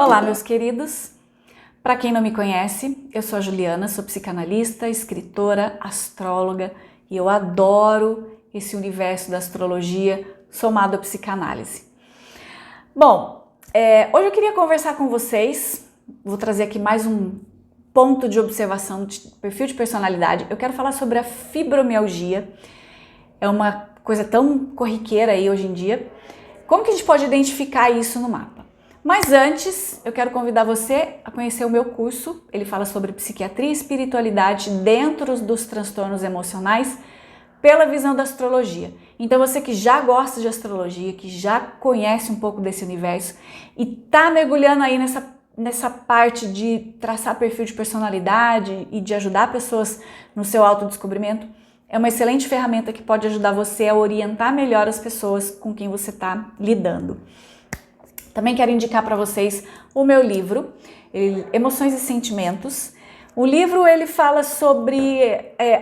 Olá, meus queridos. Para quem não me conhece, eu sou a Juliana, sou psicanalista, escritora, astróloga e eu adoro esse universo da astrologia somado à psicanálise. Bom, hoje eu queria conversar com vocês, vou trazer aqui mais um ponto de observação de perfil de personalidade. Eu quero falar sobre a fibromialgia, é uma coisa tão corriqueira aí hoje em dia. Como que a gente pode identificar isso no mapa? Mas antes, eu quero convidar você a conhecer o meu curso. Ele fala sobre psiquiatria e espiritualidade dentro dos transtornos emocionais pela visão da astrologia. Então você que já gosta de astrologia, que já conhece um pouco desse universo e tá mergulhando aí nessa parte de traçar perfil de personalidade e de ajudar pessoas no seu autodescobrimento, é uma excelente ferramenta que pode ajudar você a orientar melhor as pessoas com quem você está lidando. Também quero indicar para vocês o meu livro, Emoções e Sentimentos. O livro ele fala sobre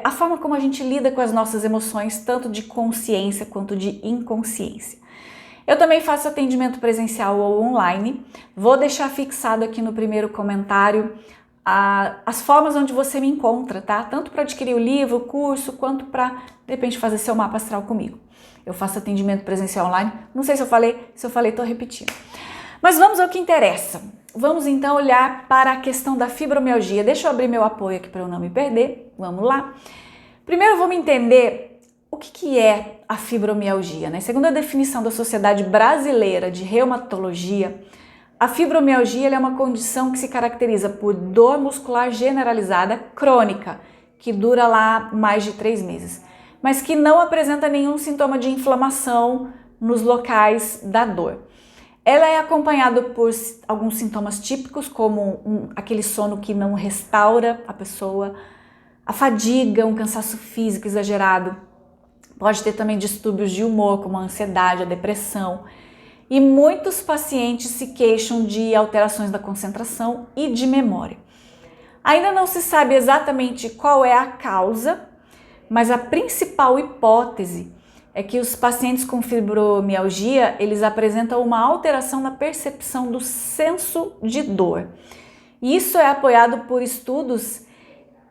a forma como a gente lida com as nossas emoções, tanto de consciência quanto de inconsciência. Eu também faço atendimento presencial ou online. Vou deixar fixado aqui no primeiro comentário as formas onde você me encontra, tá? Tanto para adquirir o livro, o curso, quanto para, de repente, fazer seu mapa astral comigo. Eu faço atendimento presencial online. Não sei se eu falei, tô repetindo. Mas vamos ao que interessa. Vamos então olhar para a questão da fibromialgia. Deixa eu abrir meu apoio aqui para eu não me perder. Vamos lá. Primeiro vamos entender o que é a fibromialgia, né? Segundo a definição da Sociedade Brasileira de Reumatologia, a fibromialgia é uma condição que se caracteriza por dor muscular generalizada crônica, que dura lá mais de 3 meses, mas que não apresenta nenhum sintoma de inflamação nos locais da dor. Ela é acompanhada por alguns sintomas típicos, como aquele sono que não restaura a pessoa, a fadiga, um cansaço físico exagerado. Pode ter também distúrbios de humor, como a ansiedade, a depressão. E muitos pacientes se queixam de alterações da concentração e de memória. Ainda não se sabe exatamente qual é a causa, mas a principal hipótese é que os pacientes com fibromialgia, eles apresentam uma alteração na percepção do senso de dor. E isso é apoiado por estudos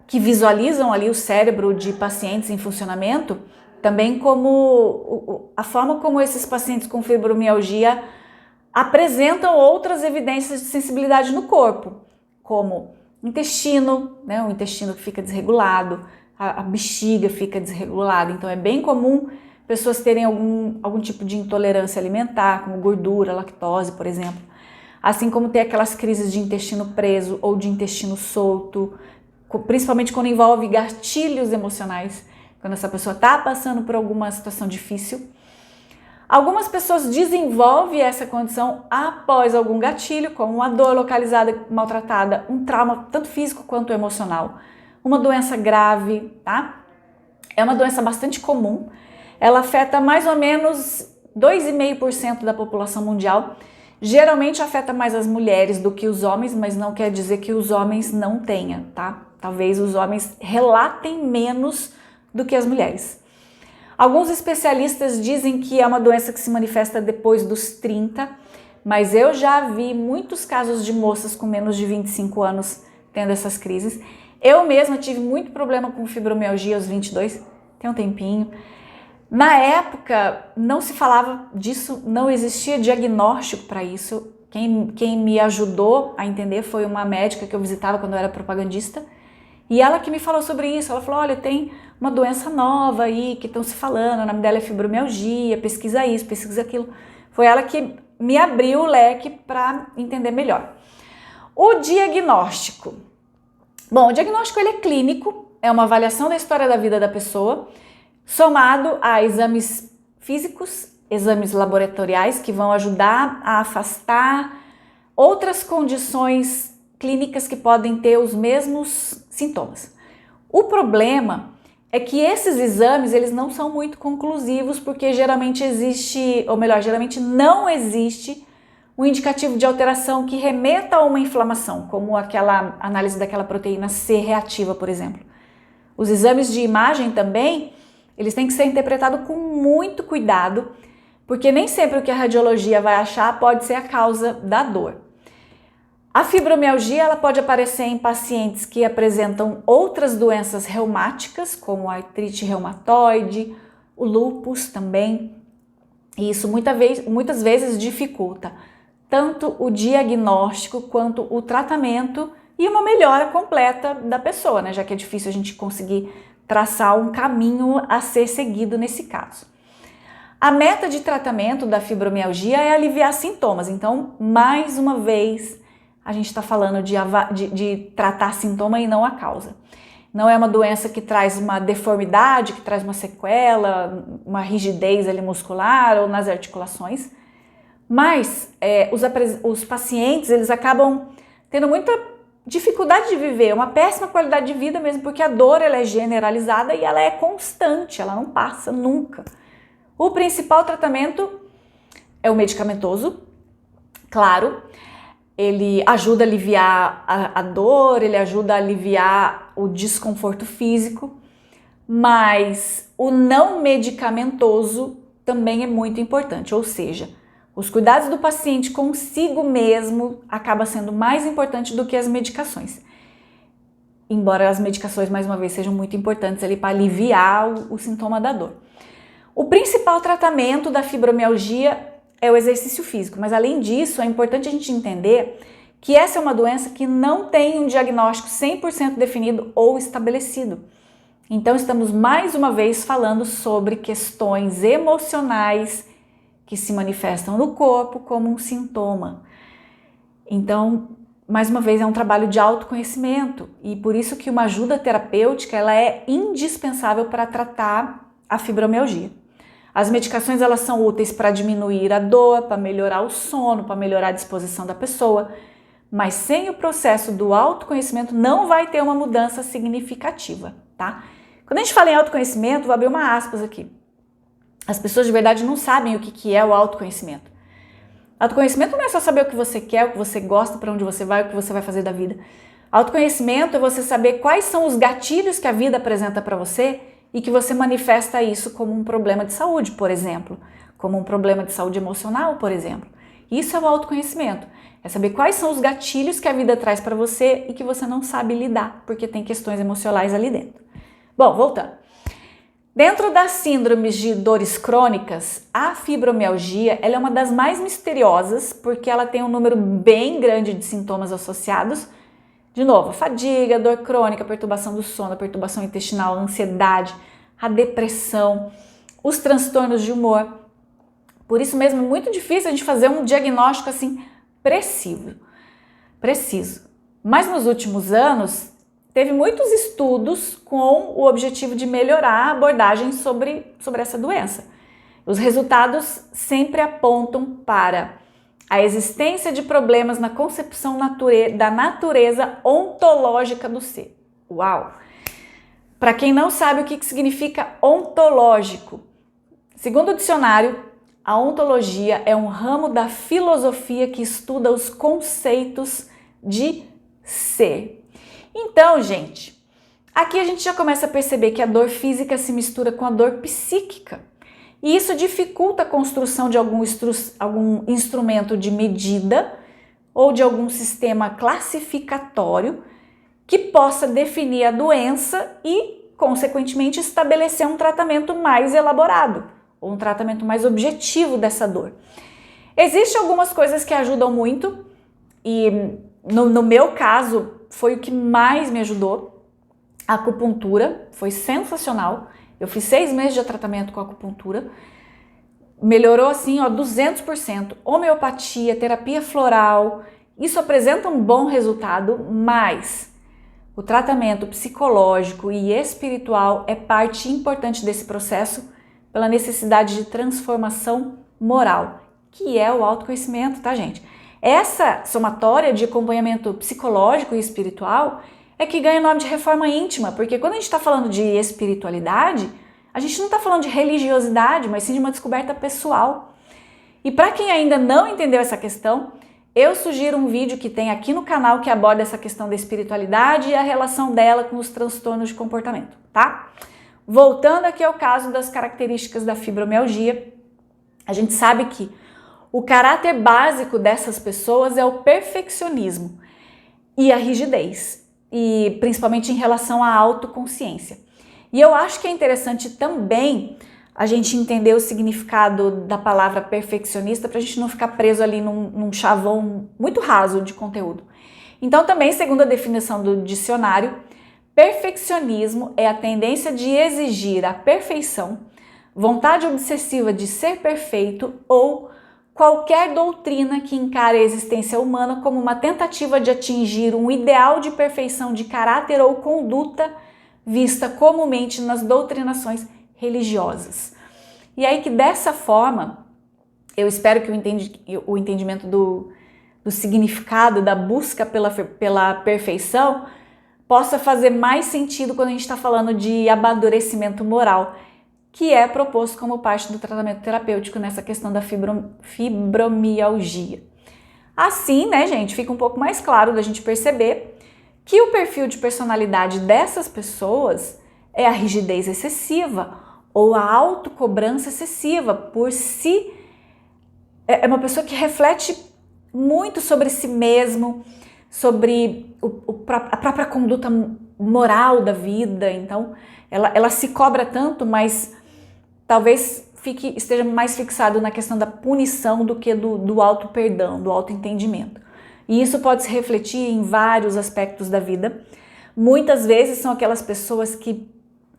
que visualizam ali o cérebro de pacientes em funcionamento, também como a forma como esses pacientes com fibromialgia apresentam outras evidências de sensibilidade no corpo, como intestino, né, o intestino que fica desregulado, a bexiga fica desregulada. Então é bem comum pessoas terem algum tipo de intolerância alimentar, como gordura, lactose, por exemplo. Assim como ter aquelas crises de intestino preso ou de intestino solto, principalmente quando envolve gatilhos emocionais, quando essa pessoa está passando por alguma situação difícil. Algumas pessoas desenvolvem essa condição após algum gatilho, como uma dor localizada maltratada, um trauma tanto físico quanto emocional, uma doença grave, tá? É uma doença bastante comum. Ela afeta mais ou menos 2,5% da população mundial. Geralmente afeta mais as mulheres do que os homens, mas não quer dizer que os homens não tenham, tá? Talvez os homens relatem menos do que as mulheres. Alguns especialistas dizem que é uma doença que se manifesta depois dos 30, mas eu já vi muitos casos de moças com menos de 25 anos tendo essas crises. Eu mesma tive muito problema com fibromialgia aos 22, tem um tempinho. Na época não se falava disso, não existia diagnóstico para isso. Quem me ajudou a entender foi uma médica que eu visitava quando eu era propagandista. E ela que me falou sobre isso, ela falou, olha, tem uma doença nova aí que estão se falando, o nome dela é fibromialgia, pesquisa isso, pesquisa aquilo. Foi ela que me abriu o leque para entender melhor. O diagnóstico. Bom, o diagnóstico ele é clínico, é uma avaliação da história da vida da pessoa, somado a exames físicos, exames laboratoriais que vão ajudar a afastar outras condições clínicas que podem ter os mesmos sintomas. O problema é que esses exames eles não são muito conclusivos porque geralmente geralmente não existe um indicativo de alteração que remeta a uma inflamação, como aquela análise daquela proteína C reativa, por exemplo. Os exames de imagem também, eles têm que ser interpretados com muito cuidado, porque nem sempre o que a radiologia vai achar pode ser a causa da dor. A fibromialgia ela pode aparecer em pacientes que apresentam outras doenças reumáticas, como a artrite reumatoide, o lúpus também. E isso muitas vezes dificulta tanto o diagnóstico quanto o tratamento e uma melhora completa da pessoa, né? Já que é difícil a gente conseguir traçar um caminho a ser seguido nesse caso. A meta de tratamento da fibromialgia é aliviar sintomas, então, mais uma vez, a gente está falando de tratar sintoma e não a causa. Não é uma doença que traz uma deformidade, que traz uma sequela, uma rigidez ali muscular ou nas articulações, mas os pacientes eles acabam tendo muita dificuldade de viver, uma péssima qualidade de vida mesmo, porque a dor ela é generalizada e ela é constante, ela não passa nunca. O principal tratamento é o medicamentoso, claro, ele ajuda a aliviar a dor, ele ajuda a aliviar o desconforto físico, mas o não medicamentoso também é muito importante, ou seja, os cuidados do paciente consigo mesmo acaba sendo mais importante do que as medicações. Embora as medicações, mais uma vez, sejam muito importantes ali para aliviar o sintoma da dor. O principal tratamento da fibromialgia é o exercício físico, mas além disso é importante a gente entender que essa é uma doença que não tem um diagnóstico 100% definido ou estabelecido. Então estamos mais uma vez falando sobre questões emocionais que se manifestam no corpo como um sintoma. Então, mais uma vez, é um trabalho de autoconhecimento e por isso que uma ajuda terapêutica ela é indispensável para tratar a fibromialgia. As medicações elas são úteis para diminuir a dor, para melhorar o sono, para melhorar a disposição da pessoa, mas sem o processo do autoconhecimento não vai ter uma mudança significativa, tá? Quando a gente fala em autoconhecimento, vou abrir uma aspas aqui. As pessoas de verdade não sabem o que é o autoconhecimento. Autoconhecimento não é só saber o que você quer, o que você gosta, para onde você vai, o que você vai fazer da vida. Autoconhecimento é você saber quais são os gatilhos que a vida apresenta para você e que você manifesta isso como um problema de saúde, por exemplo, como um problema de saúde emocional, por exemplo. Isso é o autoconhecimento, é saber quais são os gatilhos que a vida traz para você e que você não sabe lidar, porque tem questões emocionais ali dentro. Bom, voltando. Dentro das síndromes de dores crônicas, a fibromialgia ela é uma das mais misteriosas, porque ela tem um número bem grande de sintomas associados. De novo, fadiga, dor crônica, perturbação do sono, perturbação intestinal, ansiedade, a depressão, os transtornos de humor. Por isso mesmo é muito difícil a gente fazer um diagnóstico assim preciso. Mas nos últimos anos, teve muitos estudos com o objetivo de melhorar a abordagem sobre essa doença. Os resultados sempre apontam para a existência de problemas na concepção da natureza ontológica do ser. Uau! Para quem não sabe o que significa ontológico, segundo o dicionário, a ontologia é um ramo da filosofia que estuda os conceitos de ser. Então, gente, aqui a gente já começa a perceber que a dor física se mistura com a dor psíquica. E isso dificulta a construção de algum instrumento de medida ou de algum sistema classificatório que possa definir a doença e, consequentemente, estabelecer um tratamento mais elaborado ou um tratamento mais objetivo dessa dor. Existem algumas coisas que ajudam muito e, no meu caso, foi o que mais me ajudou. A acupuntura foi sensacional. Eu fiz 6 meses de tratamento com acupuntura, melhorou assim, 200%. Homeopatia, terapia floral, isso apresenta um bom resultado, mas o tratamento psicológico e espiritual é parte importante desse processo pela necessidade de transformação moral, que é o autoconhecimento, tá, gente? Essa somatória de acompanhamento psicológico e espiritual é que ganha o nome de reforma íntima, porque quando a gente está falando de espiritualidade, a gente não está falando de religiosidade, mas sim de uma descoberta pessoal. E para quem ainda não entendeu essa questão, eu sugiro um vídeo que tem aqui no canal que aborda essa questão da espiritualidade e a relação dela com os transtornos de comportamento, tá? Voltando aqui ao caso das características da fibromialgia, a gente sabe que O caráter básico dessas pessoas é o perfeccionismo e a rigidez, e principalmente em relação à autoconsciência. E eu acho que é interessante também a gente entender o significado da palavra perfeccionista para a gente não ficar preso ali num chavão muito raso de conteúdo. Então também, segundo a definição do dicionário, perfeccionismo é a tendência de exigir a perfeição, vontade obsessiva de ser perfeito ou qualquer doutrina que encare a existência humana como uma tentativa de atingir um ideal de perfeição de caráter ou conduta vista comumente nas doutrinações religiosas. E aí que dessa forma, eu espero que o entendimento do significado, da busca pela perfeição, possa fazer mais sentido quando a gente está falando de amadurecimento moral, que é proposto como parte do tratamento terapêutico nessa questão da fibromialgia. Assim, né, gente, fica um pouco mais claro da gente perceber que o perfil de personalidade dessas pessoas é a rigidez excessiva ou a autocobrança excessiva por si. É uma pessoa que reflete muito sobre si mesmo, sobre a própria conduta moral da vida. Então, ela se cobra tanto, mas talvez esteja mais fixado na questão da punição do que do auto-perdão, do auto-entendimento. E isso pode se refletir em vários aspectos da vida. Muitas vezes são aquelas pessoas que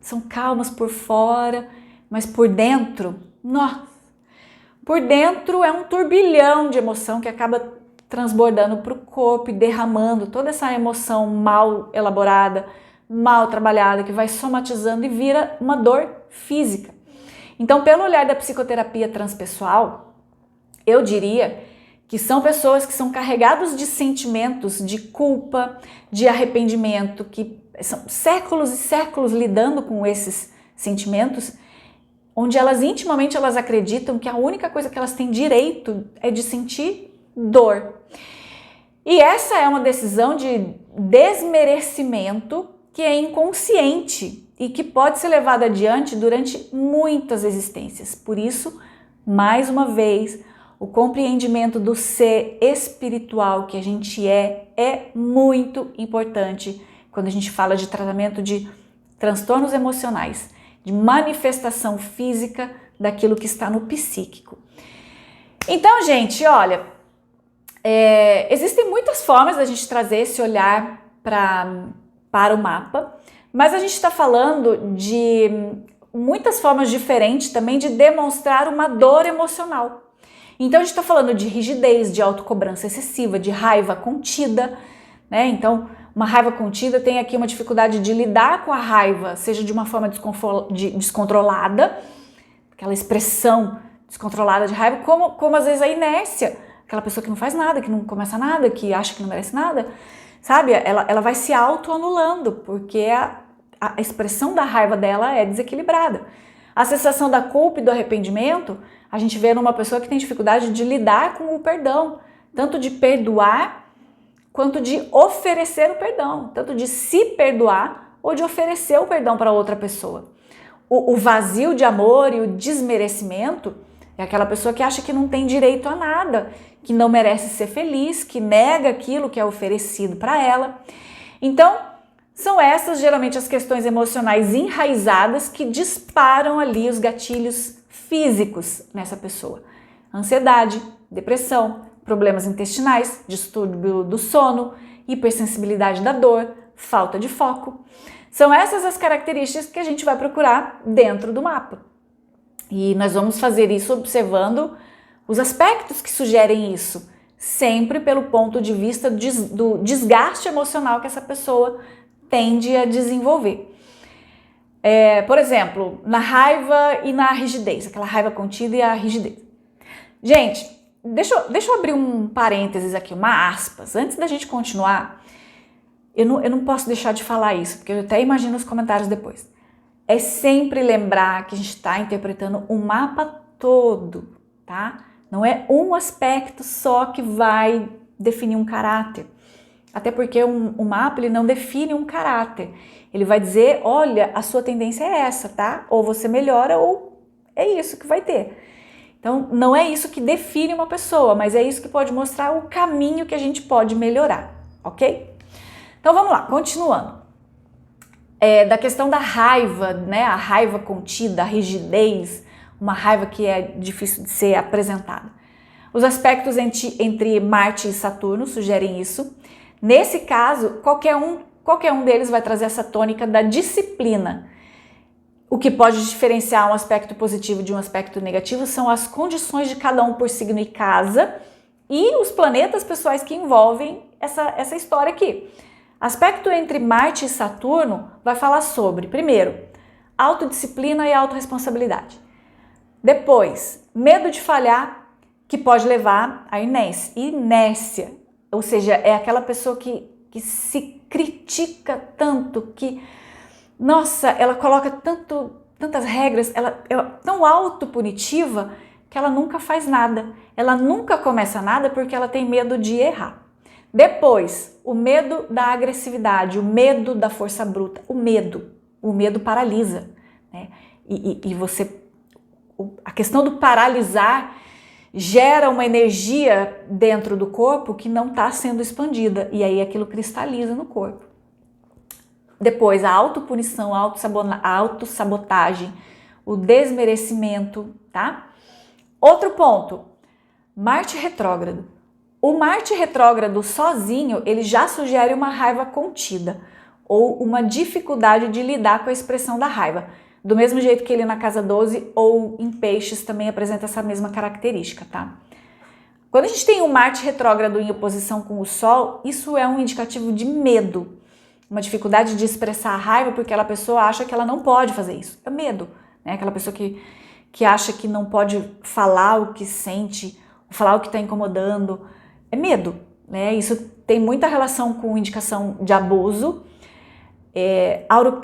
são calmas por fora, mas por dentro, nossa, por dentro é um turbilhão de emoção que acaba transbordando para o corpo e derramando toda essa emoção mal elaborada, mal trabalhada, que vai somatizando e vira uma dor física. Então, pelo olhar da psicoterapia transpessoal, eu diria que são pessoas que são carregados de sentimentos de culpa, de arrependimento, que são séculos e séculos lidando com esses sentimentos, onde intimamente elas acreditam que a única coisa que elas têm direito é de sentir dor. E essa é uma decisão de desmerecimento que é inconsciente e que pode ser levada adiante durante muitas existências. Por isso, mais uma vez, o compreendimento do ser espiritual que a gente é muito importante quando a gente fala de tratamento de transtornos emocionais, de manifestação física daquilo que está no psíquico. Então, gente, olha, existem muitas formas da gente trazer esse olhar para o mapa, mas a gente está falando de muitas formas diferentes também de demonstrar uma dor emocional. Então a gente está falando de rigidez, de autocobrança excessiva, de raiva contida, né? Então uma raiva contida tem aqui uma dificuldade de lidar com a raiva, seja de uma forma descontrolada, aquela expressão descontrolada de raiva, como às vezes a inércia, aquela pessoa que não faz nada, que não começa nada, que acha que não merece nada, sabe? Ela vai se autoanulando, porque a expressão da raiva dela é desequilibrada. A sensação da culpa e do arrependimento, a gente vê numa pessoa que tem dificuldade de lidar com o perdão, tanto de perdoar quanto de oferecer o perdão, tanto de se perdoar ou de oferecer o perdão para outra pessoa. O vazio de amor e o desmerecimento é aquela pessoa que acha que não tem direito a nada, que não merece ser feliz, que nega aquilo que é oferecido para ela. Então, são essas geralmente as questões emocionais enraizadas que disparam ali os gatilhos físicos nessa pessoa. Ansiedade, depressão, problemas intestinais, distúrbio do sono, hipersensibilidade da dor, falta de foco. São essas as características que a gente vai procurar dentro do mapa. E nós vamos fazer isso observando os aspectos que sugerem isso, sempre pelo ponto de vista do desgaste emocional que essa pessoa tende a desenvolver. Por exemplo, na raiva e na rigidez, aquela raiva contida e a rigidez. Gente, deixa eu abrir um parênteses aqui, uma aspas. Antes da gente continuar, eu não posso deixar de falar isso, porque eu até imagino os comentários depois. É sempre lembrar que a gente está interpretando o mapa todo, tá? Não é um aspecto só que vai definir um caráter. Até porque o mapa ele não define um caráter. Ele vai dizer, olha, a sua tendência é essa, tá? Ou você melhora ou é isso que vai ter. Então, não é isso que define uma pessoa, mas é isso que pode mostrar o caminho que a gente pode melhorar, ok? Então, vamos lá, continuando. Da questão da raiva, né? A raiva contida, a rigidez, uma raiva que é difícil de ser apresentada. Os aspectos entre Marte e Saturno sugerem isso. Nesse caso, qualquer um deles vai trazer essa tônica da disciplina. O que pode diferenciar um aspecto positivo de um aspecto negativo são as condições de cada um por signo e casa e os planetas pessoais que envolvem essa história aqui. Aspecto entre Marte e Saturno vai falar sobre, primeiro, autodisciplina e autorresponsabilidade. Depois, medo de falhar, que pode levar à inércia. Ou seja, é aquela pessoa que se critica tanto, que, nossa, ela coloca tantas regras, ela é tão autopunitiva que ela nunca faz nada. Ela nunca começa nada porque ela tem medo de errar. Depois, o medo da agressividade, o medo da força bruta, o medo paralisa, né? A questão do paralisar gera uma energia dentro do corpo que não está sendo expandida e aí aquilo cristaliza no corpo. Depois, a autopunição, a autossabotagem, o desmerecimento, tá? Outro ponto, Marte retrógrado. O Marte retrógrado sozinho, ele já sugere uma raiva contida ou uma dificuldade de lidar com a expressão da raiva. Do mesmo jeito que ele na casa 12 ou em Peixes também apresenta essa mesma característica, tá? Quando a gente tem um Marte retrógrado em oposição com o Sol, isso é um indicativo de medo, uma dificuldade de expressar a raiva porque aquela pessoa acha que ela não pode fazer isso. É medo, né? Aquela pessoa que acha que não pode falar o que sente, falar o que está incomodando. É medo, né? Isso tem muita relação com indicação de abuso,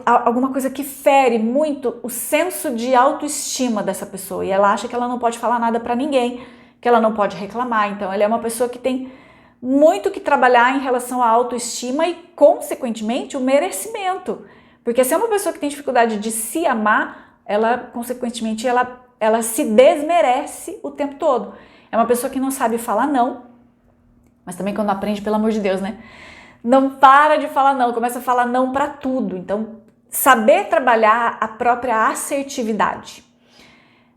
alguma coisa que fere muito o senso de autoestima dessa pessoa e ela acha que ela não pode falar nada para ninguém, que ela não pode reclamar. Então, ela é uma pessoa que tem muito que trabalhar em relação à autoestima e, consequentemente, o merecimento. Porque se é uma pessoa que tem dificuldade de se amar, ela, consequentemente, ela se desmerece o tempo todo. É uma pessoa que não sabe falar não, mas também quando aprende, pelo amor de Deus, né? Não para de falar não, começa a falar não para tudo. Então, saber trabalhar a própria assertividade.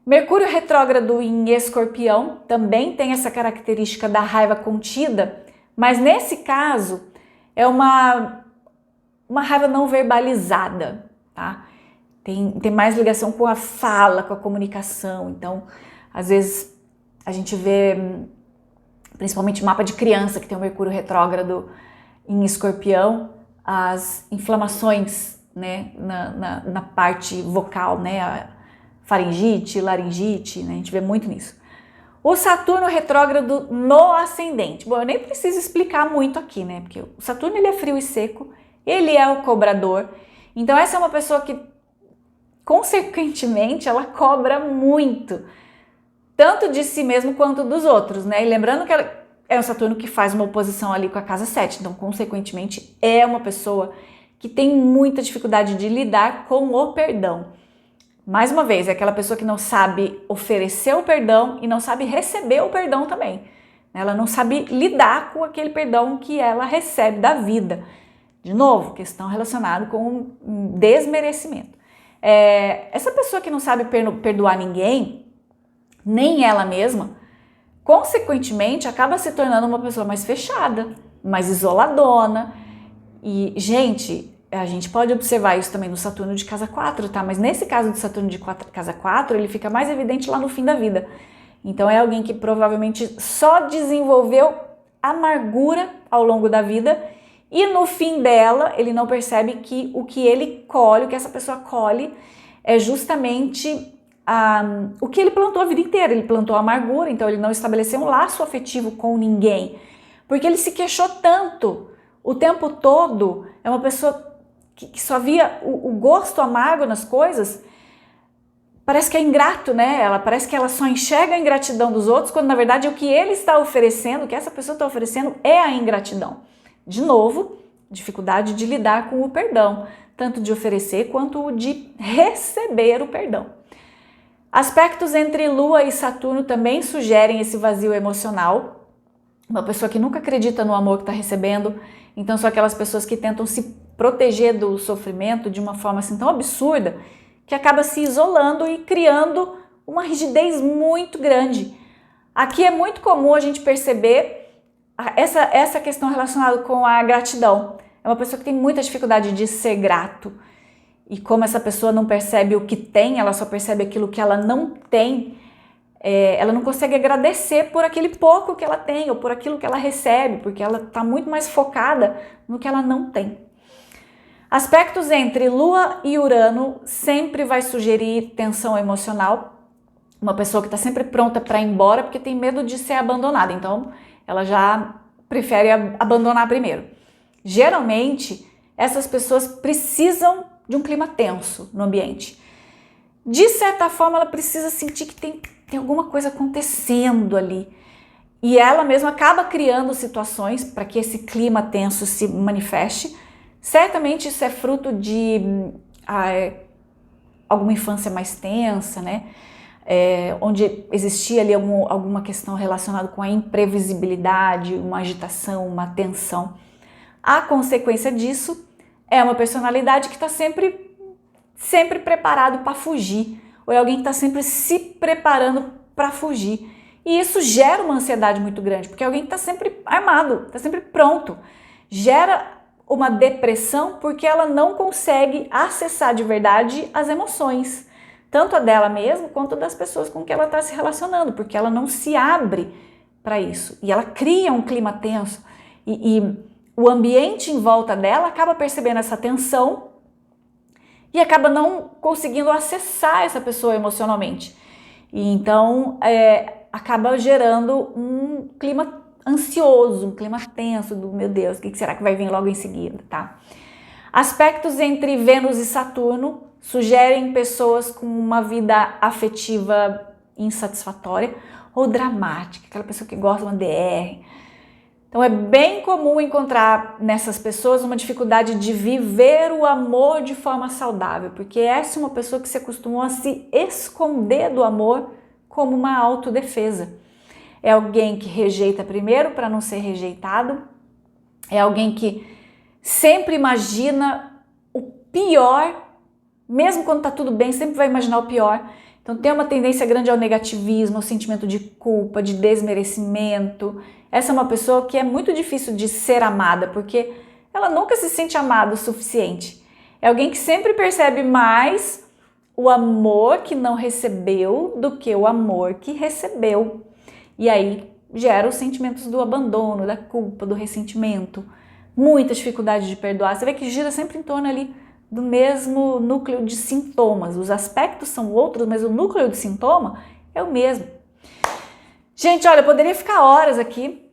Mercúrio retrógrado em Escorpião também tem essa característica da raiva contida, mas nesse caso é uma raiva não verbalizada, tá? Tem mais ligação com a fala, com a comunicação. Então, às vezes a gente vê, principalmente mapa de criança que tem o Mercúrio retrógrado em Escorpião, as inflamações, né, na parte vocal, né, a faringite, laringite, né, a gente vê muito nisso. O Saturno retrógrado no ascendente. Bom, eu nem preciso explicar muito aqui, né, porque o Saturno ele é frio e seco, ele é o cobrador, então essa é uma pessoa que, consequentemente, ela cobra muito, tanto de si mesmo quanto dos outros, né, e lembrando que ela é um Saturno que faz uma oposição ali com a casa 7, então, consequentemente, é uma pessoa que tem muita dificuldade de lidar com o perdão. Mais uma vez, é aquela pessoa que não sabe oferecer o perdão e não sabe receber o perdão também. Ela não sabe lidar com aquele perdão que ela recebe da vida. De novo, questão relacionada com desmerecimento. Essa pessoa que não sabe perdoar ninguém, nem ela mesma, consequentemente, acaba se tornando uma pessoa mais fechada, mais isoladona. E, gente, a gente pode observar isso também no Saturno de casa 4, tá? Mas nesse caso do Saturno de casa 4, ele fica mais evidente lá no fim da vida. Então, é alguém que provavelmente só desenvolveu amargura ao longo da vida e no fim dela, ele não percebe que o que ele colhe, o que essa pessoa colhe, é justamente o que ele plantou a vida inteira. Ele plantou a amargura, então ele não estabeleceu um laço afetivo com ninguém, porque ele se queixou tanto o tempo todo. É uma pessoa que só via o gosto amargo nas coisas. Parece que é ingrato, né? Parece que ela só enxerga a ingratidão dos outros, quando na verdade o que ele está oferecendo, o que essa pessoa está oferecendo é a ingratidão. De novo, dificuldade de lidar com o perdão, tanto de oferecer quanto de receber o perdão. Aspectos entre Lua e Saturno também sugerem esse vazio emocional. Uma pessoa que nunca acredita no amor que está recebendo, então são aquelas pessoas que tentam se proteger do sofrimento de uma forma assim tão absurda que acaba se isolando e criando uma rigidez muito grande. Aqui é muito comum a gente perceber essa questão relacionada com a gratidão. É uma pessoa que tem muita dificuldade de ser grato. E como essa pessoa não percebe o que tem, ela só percebe aquilo que ela não tem, ela não consegue agradecer por aquele pouco que ela tem ou por aquilo que ela recebe, porque ela está muito mais focada no que ela não tem. Aspectos entre Lua e Urano sempre vai sugerir tensão emocional. Uma pessoa que está sempre pronta para ir embora porque tem medo de ser abandonada, então ela já prefere abandonar primeiro. Geralmente, essas pessoas precisam de um clima tenso no ambiente. De certa forma, ela precisa sentir que tem alguma coisa acontecendo ali. E ela mesma acaba criando situações para que esse clima tenso se manifeste. Certamente isso é fruto de alguma infância mais tensa, né? Onde existia ali alguma questão relacionada com a imprevisibilidade, uma agitação, uma tensão. A consequência disso é uma personalidade que está sempre preparado para fugir, ou é alguém que está sempre se preparando para fugir. E isso gera uma ansiedade muito grande, porque é alguém que está sempre armado, está sempre pronto. Gera uma depressão porque ela não consegue acessar de verdade as emoções, tanto a dela mesma quanto das pessoas com que ela está se relacionando, porque ela não se abre para isso. E ela cria um clima tenso e o ambiente em volta dela acaba percebendo essa tensão e acaba não conseguindo acessar essa pessoa emocionalmente. E então acaba gerando um clima ansioso, um clima tenso do meu Deus, o que será que vai vir logo em seguida, tá? Aspectos entre Vênus e Saturno sugerem pessoas com uma vida afetiva insatisfatória ou dramática, aquela pessoa que gosta de uma DR. Então é bem comum encontrar nessas pessoas uma dificuldade de viver o amor de forma saudável, porque essa é uma pessoa que se acostumou a se esconder do amor como uma autodefesa. É alguém que rejeita primeiro para não ser rejeitado, é alguém que sempre imagina o pior, mesmo quando está tudo bem, sempre vai imaginar o pior. Então tem uma tendência grande ao negativismo, ao sentimento de culpa, de desmerecimento. Essa é uma pessoa que é muito difícil de ser amada, porque ela nunca se sente amada o suficiente. É alguém que sempre percebe mais o amor que não recebeu do que o amor que recebeu. E aí gera os sentimentos do abandono, da culpa, do ressentimento, muita dificuldade de perdoar. Você vê que gira sempre em torno ali do mesmo núcleo de sintomas. Os aspectos são outros, mas o núcleo de sintoma é o mesmo. Gente, olha, eu poderia ficar horas aqui,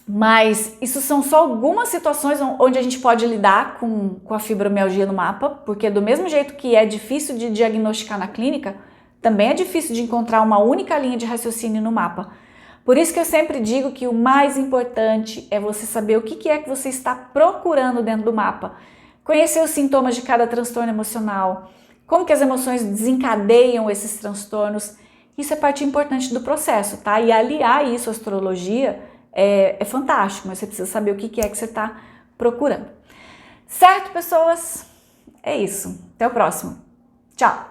mas isso são só algumas situações onde a gente pode lidar com a fibromialgia no mapa, porque do mesmo jeito que é difícil de diagnosticar na clínica, também é difícil de encontrar uma única linha de raciocínio no mapa. Por isso que eu sempre digo que o mais importante é você saber o que é que você está procurando dentro do mapa. Conhecer os sintomas de cada transtorno emocional, como que as emoções desencadeiam esses transtornos. Isso é parte importante do processo, tá? E aliar isso à astrologia é fantástico, mas você precisa saber o que é que você está procurando. Certo, pessoas? É isso. Até o próximo. Tchau!